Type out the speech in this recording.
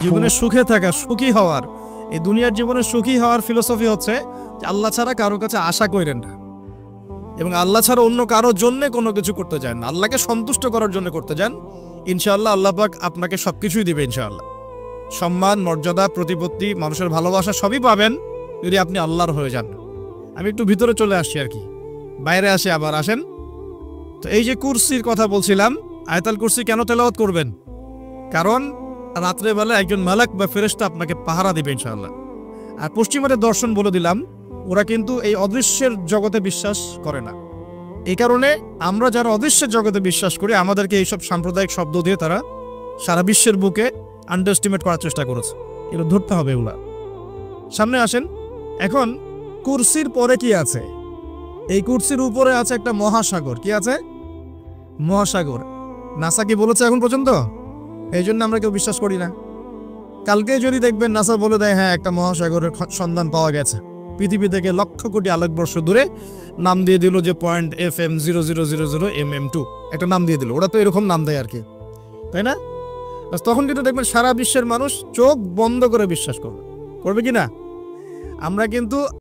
জীবনে সুখে থাকা, সুখী হওয়ার, এই দুনিয়ার জীবনে সুখী হওয়ার ফিলোসফি হচ্ছে যে আল্লাহ ছাড়া কারো কাছে আশা করেন না, এবং আল্লাহ ছাড়া অন্য কারোর জন্য কোনো কিছু করতে চান না, আল্লাহকে সন্তুষ্ট করার জন্য করতে যান। ইনশাআল্লাহ আল্লাহ পাক আপনাকে সবকিছুই দিবে ইনশাআল্লাহ। সম্মান, মর্যাদা, প্রতিপত্তি, মানুষের ভালোবাসা সবই পাবেন যদি আপনি আল্লাহর হয়ে যান। আমি একটু ভিতরে চলে আসছি আর কি, বাইরে আসে আবার আসেন। তো এই যে কুরসির কথা বলছিলাম, আয়াতুল কুরসি কেন তেলাওয়াত করবেন? কারণ রাত্রেবেলা একজন মালাক বা ফেরেশতা আপনাকে পাহারা দিবে ইনশাআল্লাহ। আর পশ্চিমাদের দর্শন বলে দিলাম, ওরা কিন্তু এই অদৃশ্যের জগতে বিশ্বাস করে না। এই কারণে আমরা যারা অদৃশ্যের জগতে বিশ্বাস করি, আমাদেরকে এইসব সাম্প্রদায়িক শব্দ দিয়ে তারা সারা বিশ্বের বুকে আন্ডারস্টিমেট করার চেষ্টা করেছে। এগুলো ধরতে হবে এগুলা। সামনে আসেন। এখন কুরসির পরে কি আছে? এই কুরসির উপরে আছে একটা মহাসাগর। কি আছে? মহাসাগর। নাসা কি বলেছে এখন পর্যন্ত? এই জন্য আমরা কেউ বিশ্বাস করি না। কালকে যদি দেখবেন নাসা বলে দেয় হ্যাঁ একটা মহাসাগরের সন্ধান পাওয়া গেছে, পৃথিবী থেকে লক্ষ কোটি আলোকবর্ষ দূরে, নাম দিয়ে দিল যে .FM0000mm2, একটা নাম দিয়ে দিল। ওরা তো এরকম নাম দেয় আর কি, তাই না? তখন কিন্তু দেখবেন সারা বিশ্বের মানুষ চোখ বন্ধ করে বিশ্বাস করবে, করবে কি না? আমরা কিন্তু